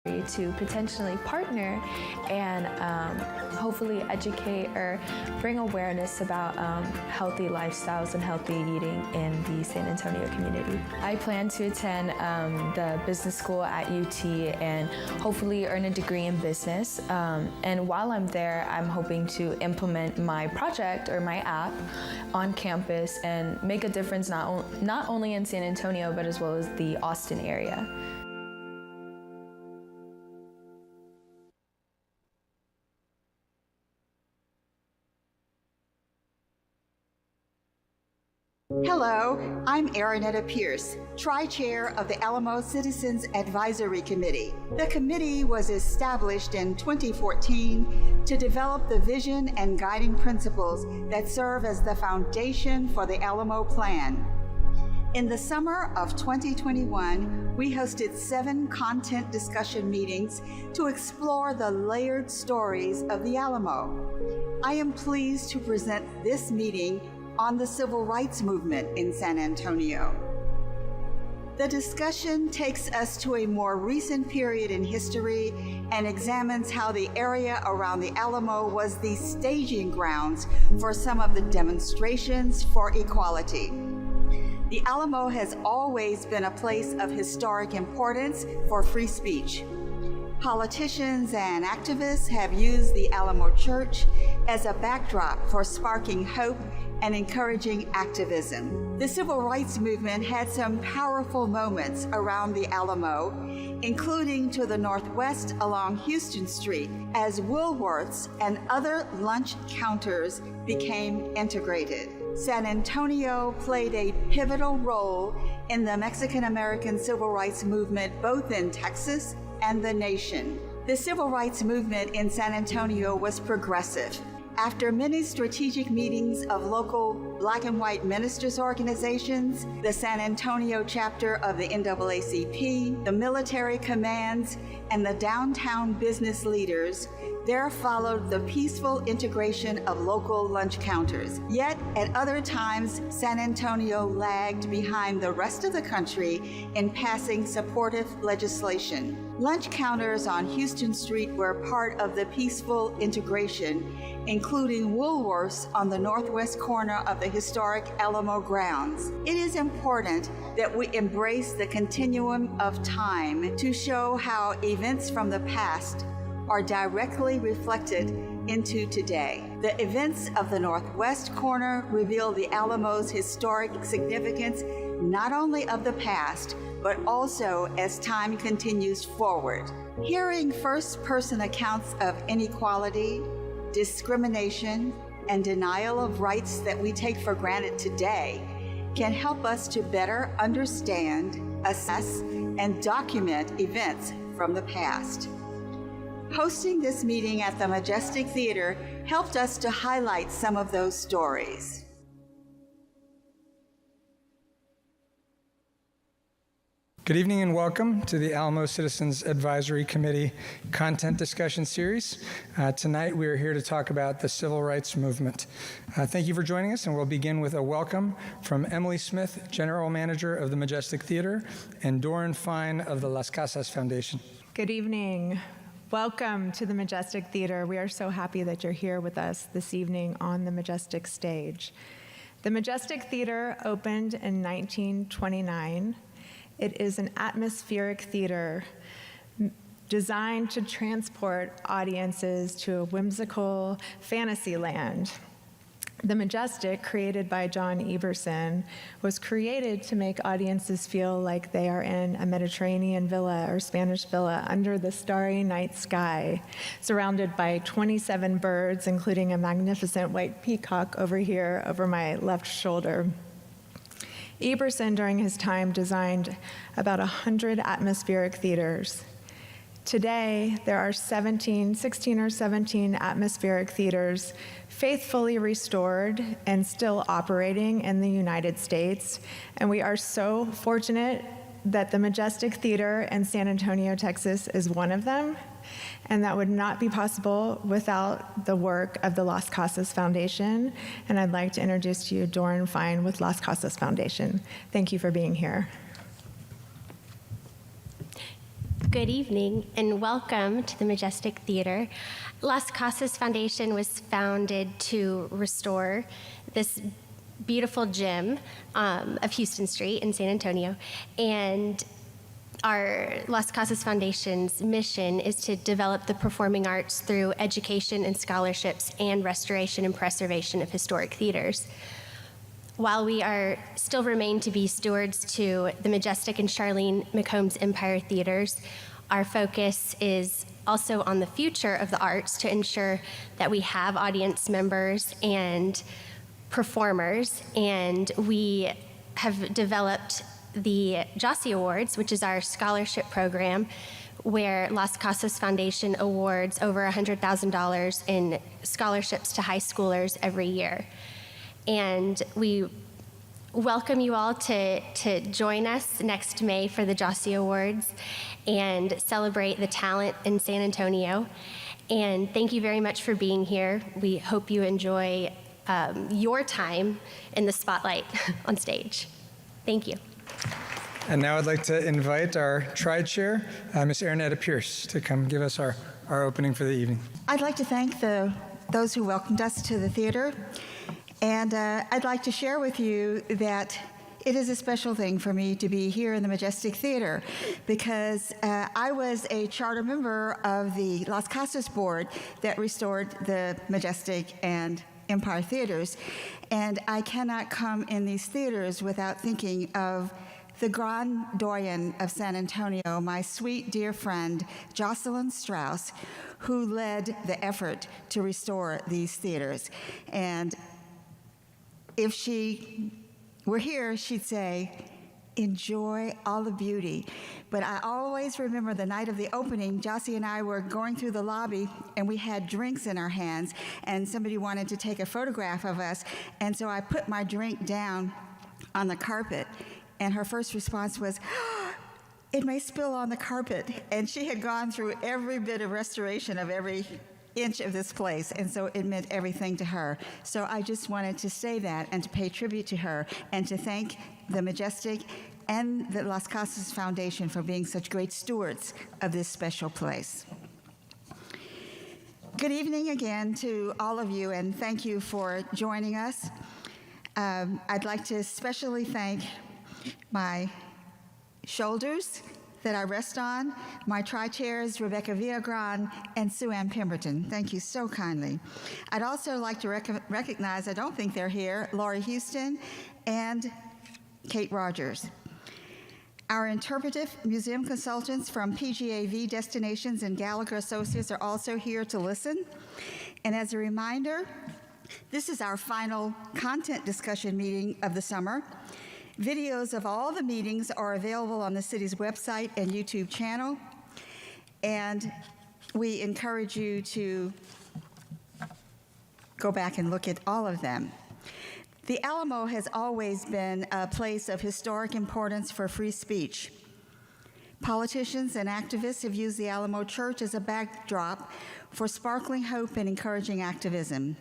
to potentially partner and hopefully educate or bring awareness about healthy lifestyles and healthy eating in the San Antonio community. I plan to attend the business school at UT and hopefully earn a degree in business. And while I'm there, I'm hoping to implement my project or my app on campus and make a difference not only in San Antonio, but as well as the Austin area. Hello, I'm Aaronetta Pierce, Tri-Chair of the Alamo Citizens Advisory Committee. The committee was established in 2014 to develop the vision and guiding principles that serve as the foundation for the Alamo Plan. In the summer of 2021, we hosted 7 content discussion meetings to explore the layered stories of the Alamo. I am pleased to present this meeting on the civil rights movement in San Antonio. The discussion takes us to a more recent period in history and examines how the area around the Alamo was the staging grounds for some of the demonstrations for equality. The Alamo has always been a place of historic importance for free speech. Politicians and activists have used the Alamo Church as a backdrop for sparking hope and encouraging activism. The civil rights movement had some powerful moments around the Alamo, including to the northwest along Houston Street, as Woolworths and other lunch counters became integrated. San Antonio played a pivotal role in the Mexican-American civil rights movement, both in Texas and the nation. The civil rights movement in San Antonio was progressive. After many strategic meetings of local Black and white ministers' organizations, the San Antonio chapter of the NAACP, the military commands, and the downtown business leaders, there followed the peaceful integration of local lunch counters. Yet, at other times, San Antonio lagged behind the rest of the country in passing supportive legislation. Lunch counters on Houston Street were part of the peaceful integration, including Woolworths on the northwest corner of the historic Alamo grounds. It is important that we embrace the continuum of time to show how events from the past are directly reflected into today. The events of the northwest corner reveal the Alamo's historic significance, not only of the past, but also as time continues forward. Hearing first-person accounts of inequality, discrimination, and denial of rights that we take for granted today can help us to better understand, assess, and document events from the past. Hosting this meeting at the Majestic Theater helped us to highlight some of those stories. Good evening and welcome to the Alamo Citizens Advisory Committee Content Discussion Series. Tonight we are here to talk about the Civil Rights Movement. Thank you for joining us, and we'll begin with a welcome from Emily Smith, General Manager of the Majestic Theater, and Doran Fine of the Las Casas Foundation. Good evening. Welcome to the Majestic Theater. We are so happy that you're here with us this evening on the Majestic stage. The Majestic Theater opened in 1929. It is an atmospheric theater designed to transport audiences to a whimsical fantasy land. The Majestic, created by John Eberson, was created to make audiences feel like they are in a Mediterranean villa or Spanish villa under the starry night sky, surrounded by 27 birds, including a magnificent white peacock over here over my left shoulder. Eberson, during his time, designed about 100 atmospheric theaters. Today, there are 16 or 17 atmospheric theaters faithfully restored and still operating in the United States. And we are so fortunate that the Majestic Theater in San Antonio, Texas is one of them. And that would not be possible without the work of the Las Casas Foundation. And I'd like to introduce to you Doran Fine with Las Casas Foundation. Thank you for being here. Good evening and welcome to the Majestic Theater. Las Casas Foundation was founded to restore this beautiful gym of Houston Street in San Antonio, and our Las Casas Foundation's mission is to develop the performing arts through education and scholarships and restoration and preservation of historic theaters. While we are still remain to be stewards to the Majestic and Charlene McCombs Empire Theaters, our focus is also on the future of the arts to ensure that we have audience members and performers, and we have developed the Jossie Awards, which is our scholarship program, where Las Casas Foundation awards over $100,000 in scholarships to high schoolers every year. And we welcome you all to join us next May for the Jossie Awards and celebrate the talent in San Antonio. And thank you very much for being here. We hope you enjoy your time in the spotlight on stage. Thank you. And now I'd like to invite our tri-chair, Ms. Aranetta Pierce, to come give us our opening for the evening. I'd like to thank those who welcomed us to the theater. And I'd like to share with you that it is a special thing for me to be here in the Majestic Theater because I was a charter member of the Las Casas Board that restored the Majestic and Empire Theaters. And I cannot come in these theaters without thinking of the Grand Doyen of San Antonio, my sweet dear friend, Jocelyn Strauss, who led the effort to restore these theaters. And if she were here, she'd say, enjoy all the beauty. But I always remember the night of the opening, Jossie and I were going through the lobby, and we had drinks in our hands, and somebody wanted to take a photograph of us, and so I put my drink down on the carpet, and her first response was, it may spill on the carpet. And she had gone through every bit of restoration of every inch of this place, and so it meant everything to her. So I just wanted to say that and to pay tribute to her and to thank the Majestic and the Las Casas Foundation for being such great stewards of this special place. Good evening again to all of you, and thank you for joining us. I'd like to especially thank my shoulders that I rest on, my tri-chairs, Rebecca Villagran and Sue Ann Pemberton. Thank you so kindly. I'd also like to recognize, I don't think they're here, Laurie Houston and Kate Rogers. Our interpretive museum consultants from PGAV Destinations and Gallagher Associates are also here to listen. And as a reminder, this is our final content discussion meeting of the summer. Videos of all the meetings are available on the city's website and YouTube channel, and we encourage you to go back and look at all of them. The Alamo has always been a place of historic importance for free speech. Politicians and activists have used the Alamo Church as a backdrop for sparkling hope and encouraging activism.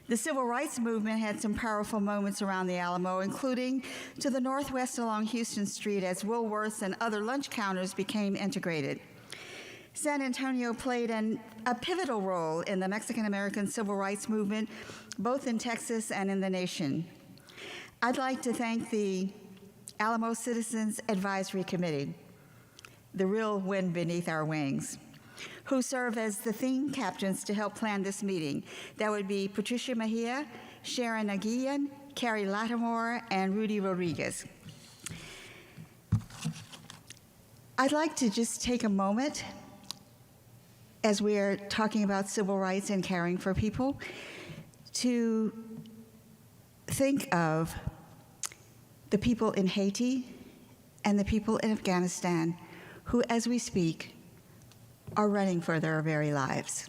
The civil rights movement had some powerful moments around the Alamo, including to the northwest along Houston Street as Woolworths and other lunch counters became integrated. San Antonio played a pivotal role in the Mexican-American civil rights movement, both in Texas and in the nation. I'd like to thank the Alamo Citizens Advisory Committee, the real wind beneath our wings, who serve as the theme captains to help plan this meeting. That would be Patricia Mejia, Sharon Aguillan, Carrie Latimore, and Rudy Rodriguez. I'd like to just take a moment, as we are talking about civil rights and caring for people, to think of the people in Haiti and the people in Afghanistan who, as we speak, are running for their very lives.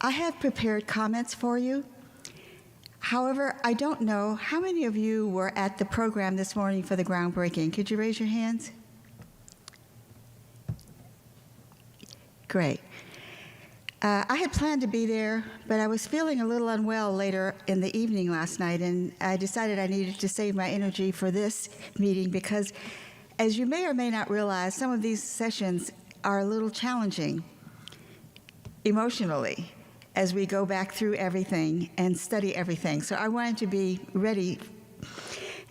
I have prepared comments for you. However, I don't know how many of you were at the program this morning for the groundbreaking. Could you raise your hands? Great. I had planned to be there, but I was feeling a little unwell later in the evening last night, and I decided I needed to save my energy for this meeting because, as you may or may not realize, some of these sessions are a little challenging emotionally as we go back through everything and study everything. So I wanted to be ready.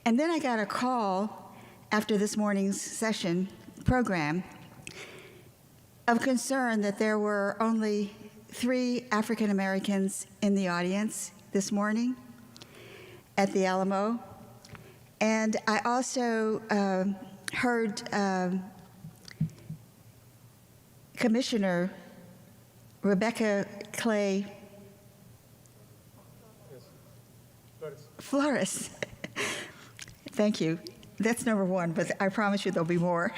And then I got a call after this morning's session program of concern that there were only 3 African Americans in the audience this morning at the Alamo. And I also heard Commissioner Rebecca Clay Flores. Thank you. That's number 1, but I promise you there'll be more.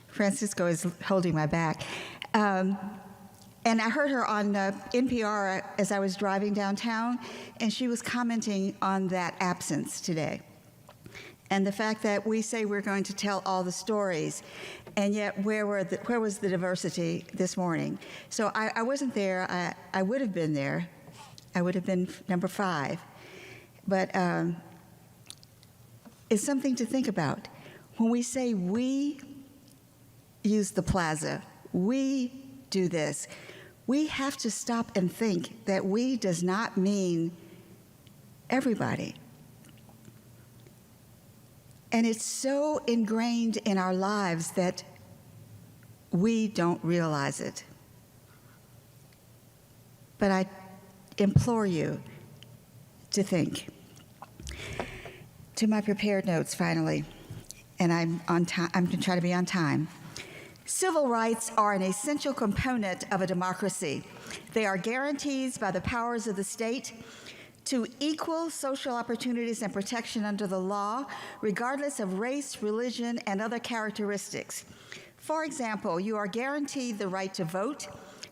Francisco is holding my back. And I heard her on NPR as I was driving downtown, and she was commenting on that absence today. And the fact that we say we're going to tell all the stories, and yet where was the diversity this morning? So I wasn't there. I would have been there. I would have been number 5. But it's something to think about. When we say we use the Plaza, we do this, we have to stop and think that we does not mean everybody. And it's so ingrained in our lives that we don't realize it. But I implore you to think. To my prepared notes, finally, and I'm on time. I'm going to try to be on time. Civil rights are an essential component of a democracy. They are guarantees by the powers of the state to equal social opportunities and protection under the law, regardless of race, religion, and other characteristics. For example, you are guaranteed the right to vote,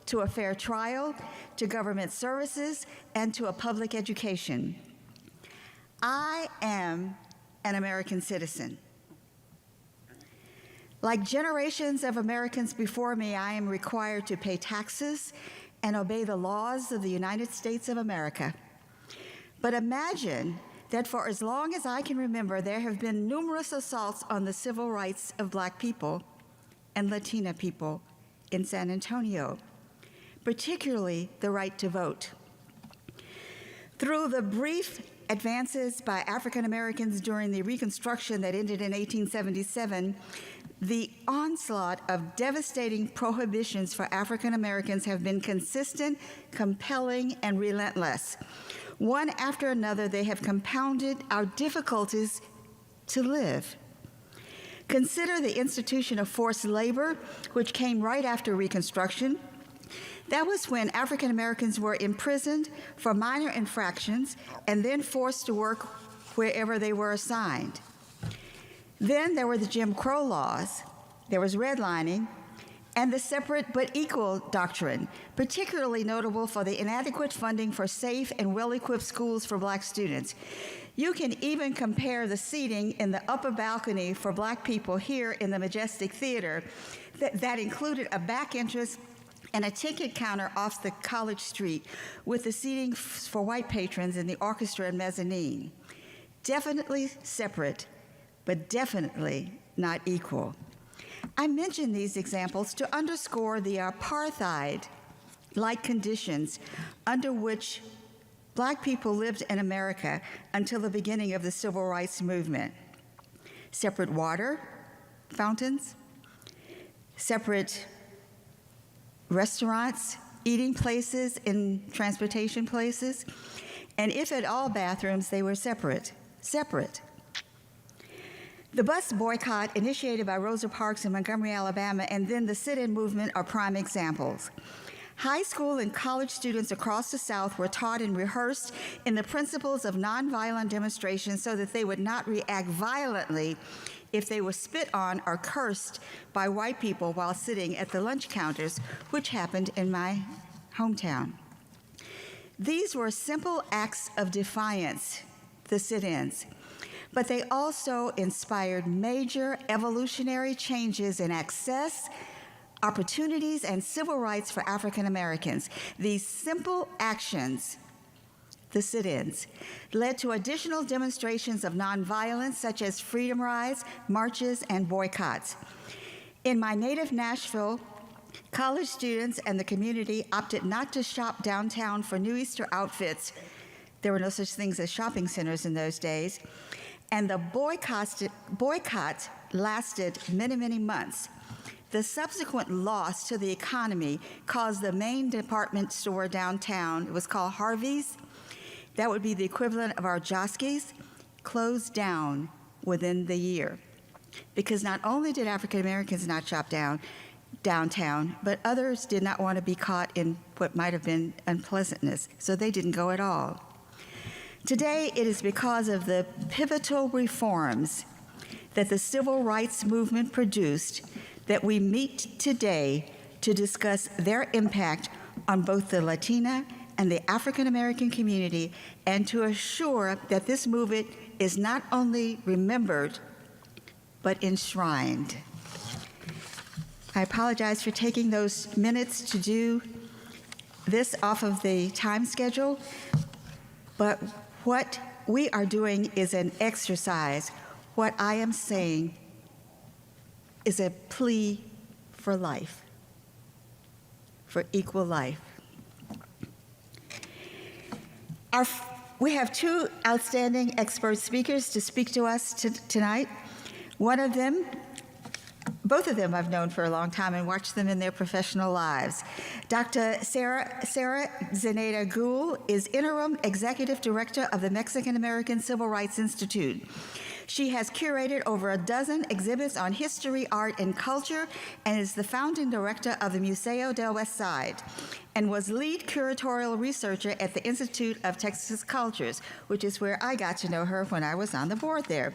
to a fair trial, to government services, and to a public education. I am an American citizen. Like generations of Americans before me, I am required to pay taxes and obey the laws of the United States of America. But imagine that for as long as I can remember, there have been numerous assaults on the civil rights of Black people and Latina people in San Antonio, particularly the right to vote. Through the brief advances by African Americans during the Reconstruction that ended in 1877, the onslaught of devastating prohibitions for African Americans have been consistent, compelling, and relentless. One after another, they have compounded our difficulties to live. Consider the institution of forced labor, which came right after Reconstruction. That was when African Americans were imprisoned for minor infractions and then forced to work wherever they were assigned. Then there were the Jim Crow laws, there was redlining, and the separate but equal doctrine, particularly notable for the inadequate funding for safe and well-equipped schools for Black students. You can even compare the seating in the upper balcony for Black people here in the Majestic Theater that included a back entrance and a ticket counter off the College Street with the seating for white patrons in the orchestra and mezzanine. Definitely separate, but definitely not equal. I mention these examples to underscore the apartheid-like conditions under which Black people lived in America until the beginning of the Civil Rights Movement. Separate water fountains, separate restaurants, eating places, and transportation places, and if at all bathrooms, they were separate. The bus boycott initiated by Rosa Parks in Montgomery, Alabama, and then the sit-in movement are prime examples. High school and college students across the South were taught and rehearsed in the principles of nonviolent demonstration so that they would not react violently if they were spit on or cursed by white people while sitting at the lunch counters, which happened in my hometown. These were simple acts of defiance, the sit-ins, but they also inspired major evolutionary changes in access, opportunities, and civil rights for African Americans. These simple actions, the sit-ins, led to additional demonstrations of nonviolence such as freedom rides, marches, and boycotts. In my native Nashville, college students and the community opted not to shop downtown for new Easter outfits. There were no such things as shopping centers in those days. And the boycotts lasted many, many months. The subsequent loss to the economy caused the main department store downtown, it was called Harvey's, that would be the equivalent of our Joskies, closed down within the year. Because not only did African Americans not shop downtown, but others did not want to be caught in what might have been unpleasantness, so they didn't go at all. Today, it is because of the pivotal reforms that the civil rights movement produced that we meet today to discuss their impact on both the Latina and the African American community, and to assure that this movement is not only remembered, but enshrined. I apologize for taking those minutes to do this off of the time schedule, but what we are doing is an exercise. What I am saying is a plea for life, for equal life. We have two outstanding expert speakers to speak to us tonight. Both of them I've known for a long time and watched them in their professional lives. Dr. Sarah Zenaida Gould is Interim Executive Director of the Mexican American Civil Rights Institute. She has curated over a dozen exhibits on history, art, and culture, and is the founding director of the Museo del West Side, and was lead curatorial researcher at the Institute of Texas Cultures, which is where I got to know her when I was on the board there.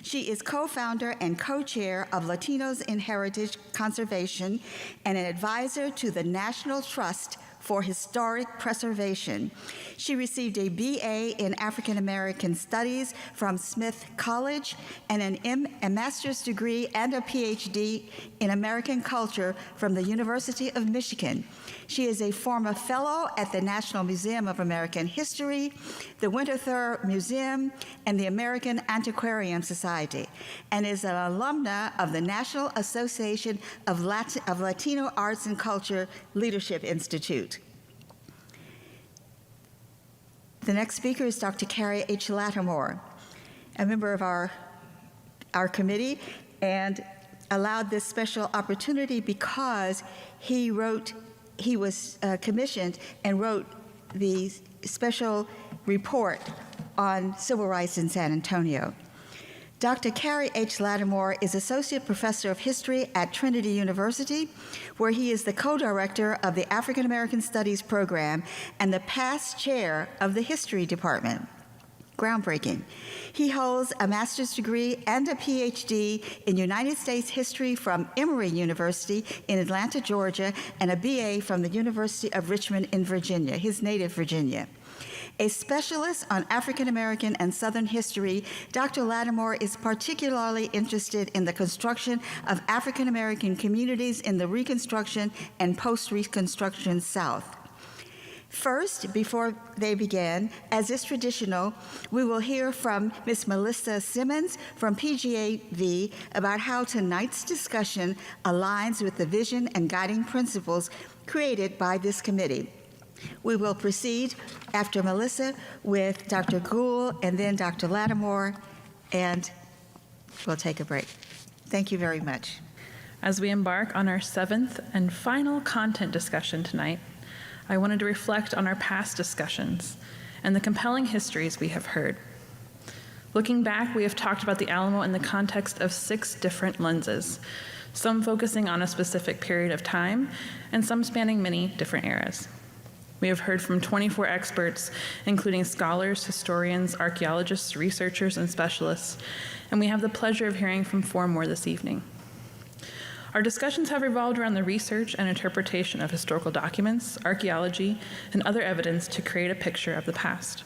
She is co-founder and co-chair of Latinos in Heritage Conservation and an advisor to the National Trust for Historic Preservation. She received a BA in African American Studies from Smith College and a master's degree and a PhD in American Culture from the University of Michigan. She is a former fellow at the National Museum of American History, the Winterthur Museum, and the American Antiquarian Society, and is an alumna of the National Association of Latino Arts and Culture Leadership Institute. The next speaker is Dr. Carrie H Latimore, a member of our committee, and allowed this special opportunity because he was commissioned and wrote the special report on civil rights in San Antonio. Dr. Carrie H Latimore is Associate Professor of History at Trinity University, where he is the co-director of the African American Studies program and the past chair of the History Department. Groundbreaking. He holds a master's degree and a PhD in United States history from Emory University in Atlanta, Georgia, and a BA from the University of Richmond in Virginia, his native Virginia. A specialist on African American and Southern history, Dr. Latimore is particularly interested in the construction of African American communities in the Reconstruction and post-Reconstruction South. First, before they begin, as is traditional, we will hear from Ms. Melissa Simmons from PGAV about how tonight's discussion aligns with the vision and guiding principles created by this committee. We will proceed after Melissa with Dr. Gould and then Dr. Latimore, and we'll take a break. Thank you very much. As we embark on our 7th and final content discussion tonight, I wanted to reflect on our past discussions and the compelling histories we have heard. Looking back, we have talked about the Alamo in the context of 6 different lenses, some focusing on a specific period of time and some spanning many different eras. We have heard from 24 experts, including scholars, historians, archaeologists, researchers, and specialists, and we have the pleasure of hearing from 4 more this evening. Our discussions have revolved around the research and interpretation of historical documents, archaeology, and other evidence to create a picture of the past.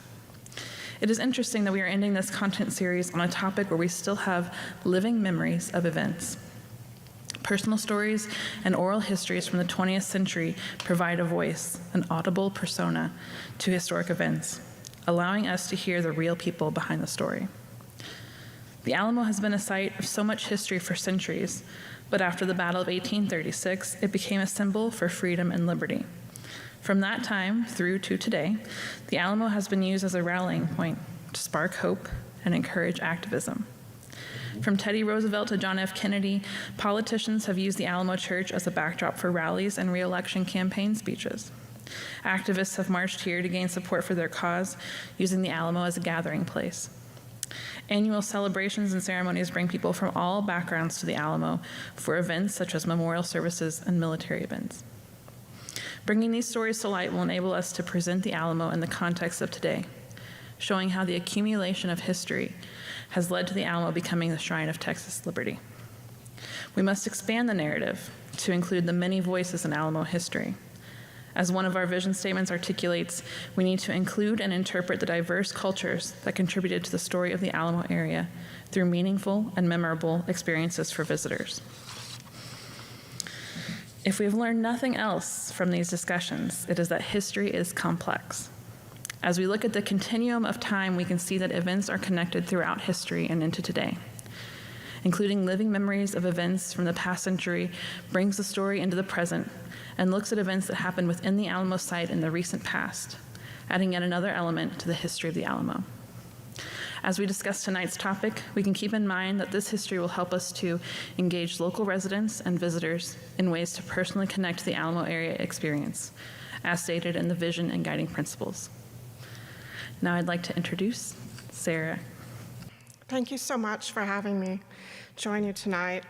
It is interesting that we are ending this content series on a topic where we still have living memories of events. Personal stories and oral histories from the 20th century provide a voice, an audible persona, to historic events, allowing us to hear the real people behind the story. The Alamo has been a site of so much history for centuries, but after the Battle of 1836, it became a symbol for freedom and liberty. From that time through to today, the Alamo has been used as a rallying point to spark hope and encourage activism. From Teddy Roosevelt to John F. Kennedy, politicians have used the Alamo Church as a backdrop for rallies and re-election campaign speeches. Activists have marched here to gain support for their cause, using the Alamo as a gathering place. Annual celebrations and ceremonies bring people from all backgrounds to the Alamo for events such as memorial services and military events. Bringing these stories to light will enable us to present the Alamo in the context of today, showing how the accumulation of history has led to the Alamo becoming the shrine of Texas liberty. We must expand the narrative to include the many voices in Alamo history. As one of our vision statements articulates, we need to include and interpret the diverse cultures that contributed to the story of the Alamo area through meaningful and memorable experiences for visitors. If we have learned nothing else from these discussions, it is that history is complex. As we look at the continuum of time, we can see that events are connected throughout history and into today. Including living memories of events from the past century brings the story into the present and looks at events that happened within the Alamo site in the recent past, adding yet another element to the history of the Alamo. As we discuss tonight's topic, we can keep in mind that this history will help us to engage local residents and visitors in ways to personally connect to the Alamo area experience, as stated in the vision and guiding principles. Now I'd like to introduce Sarah. Thank you so much for having me join you tonight.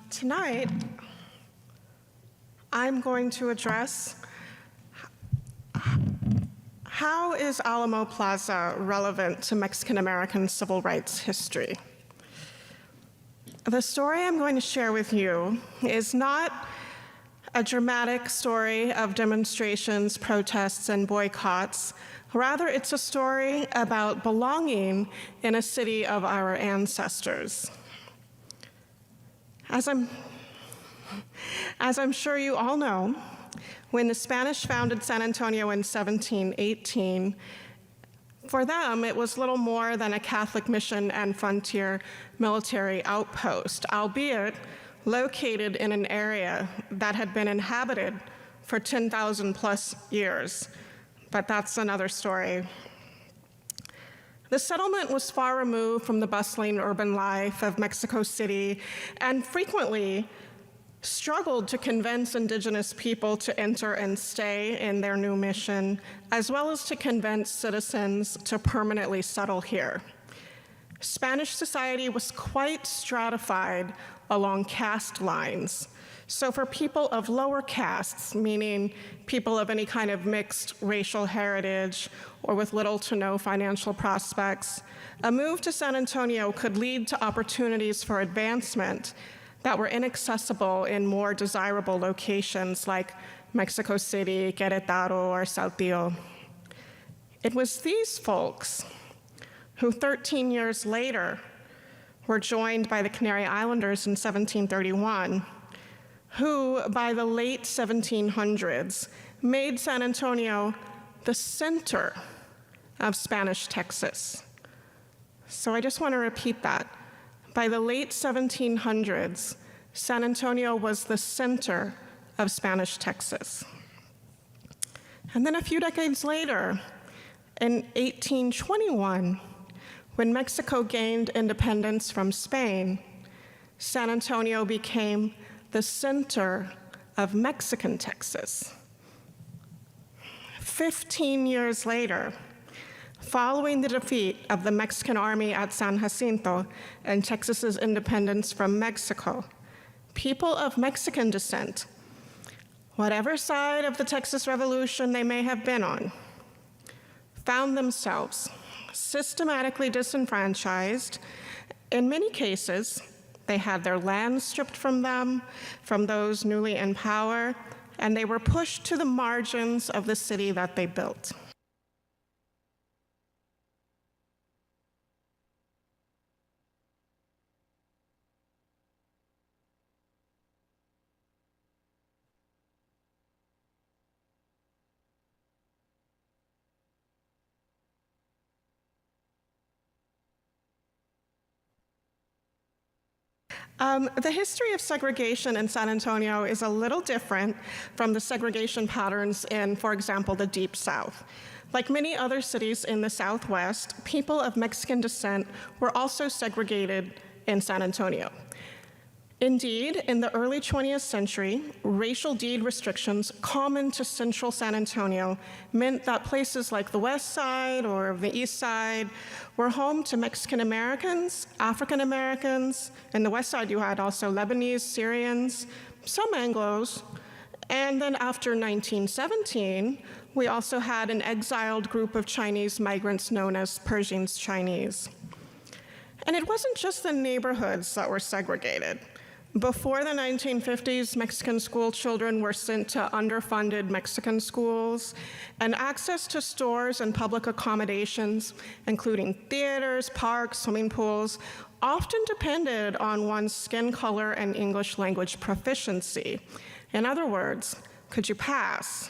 Tonight, I'm going to address how is Alamo Plaza relevant to Mexican-American civil rights history? The story I'm going to share with you is not a dramatic story of demonstrations, protests, and boycotts. Rather, it's a story about belonging in a city of our ancestors. As I'm sure you all know, when the Spanish founded San Antonio in 1718, for them, it was little more than a Catholic mission and frontier military outpost, albeit located in an area that had been inhabited for 10,000 plus years. But that's another story. The settlement was far removed from the bustling urban life of Mexico City and frequently struggled to convince indigenous people to enter and stay in their new mission, as well as to convince citizens to permanently settle here. Spanish society was quite stratified along caste lines. So for people of lower castes, meaning people of any kind of mixed racial heritage or with little to no financial prospects, a move to San Antonio could lead to opportunities for advancement that were inaccessible in more desirable locations like Mexico City, Querétaro, or Saltillo. It was these folks who 13 years later were joined by the Canary Islanders in 1731, who by the late 1700s made San Antonio the center of Spanish Texas. So I just want to repeat that. By the late 1700s, San Antonio was the center of Spanish Texas. And then a few decades later, in 1821, when Mexico gained independence from Spain, San Antonio became the center of Mexican Texas. 15 years later, following the defeat of the Mexican army at San Jacinto and Texas's independence from Mexico, people of Mexican descent, whatever side of the Texas Revolution they may have been on, found themselves systematically disenfranchised. In many cases, they had their land stripped from them, from those newly in power, and they were pushed to the margins of the city that they built. The history of segregation in San Antonio is a little different from the segregation patterns in, for example, the Deep South. Like many other cities in the Southwest, people of Mexican descent were also segregated in San Antonio. Indeed, in the early 20th century, racial deed restrictions common to central San Antonio meant that places like the West Side or the East Side were home to Mexican Americans, African Americans. In the West Side, you had also Lebanese, Syrians, some Anglos. And then after 1917, we also had an exiled group of Chinese migrants known as Persians Chinese. And it wasn't just the neighborhoods that were segregated. Before the 1950s, Mexican school children were sent to underfunded Mexican schools, and access to stores and public accommodations, including theaters, parks, swimming pools, often depended on one's skin color and English language proficiency. In other words, could you pass?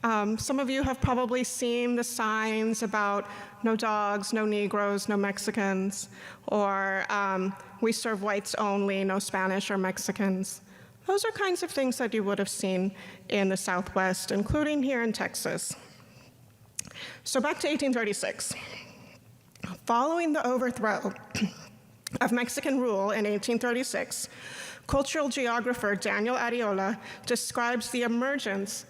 Some of you have probably seen the signs about no dogs, no Negroes, no Mexicans, or we serve whites only, no Spanish or Mexicans. Those are kinds of things that you would have seen in the Southwest, including here in Texas. So back to 1836. Following the overthrow of Mexican rule in 1836, cultural geographer Daniel Arriola describes the emergence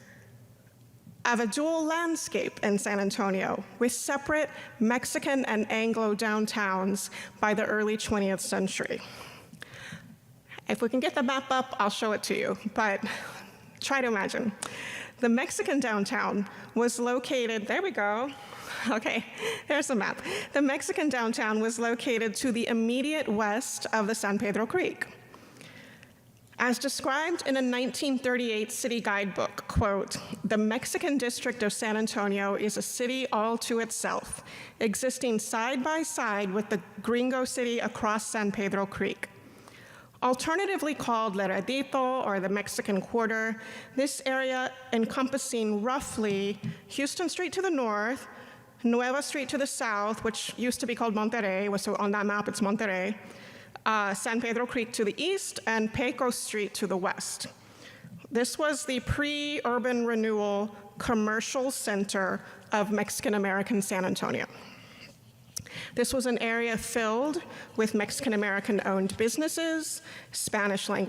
of a dual landscape in San Antonio with separate Mexican and Anglo downtowns by the early 20th century. If we can get the map up, I'll show it to you, but try to imagine. The Mexican downtown was located, there we go. Okay, there's the map. The Mexican downtown was located to the immediate west of the San Pedro Creek. As described in a 1938 city guidebook, quote, "The Mexican district of San Antonio is a city all to itself, existing side by side with the gringo city across San Pedro Creek. Alternatively called Laredito, or the Mexican Quarter, this area encompassing roughly Houston Street to the north, Nueva Street to the south, which used to be called Monterrey, so on that map it's Monterrey, San Pedro Creek to the east, and Pecos Street to the west. This was the pre-urban renewal commercial center of Mexican-American San Antonio. This was an area filled with Mexican-American-owned businesses, Spanish language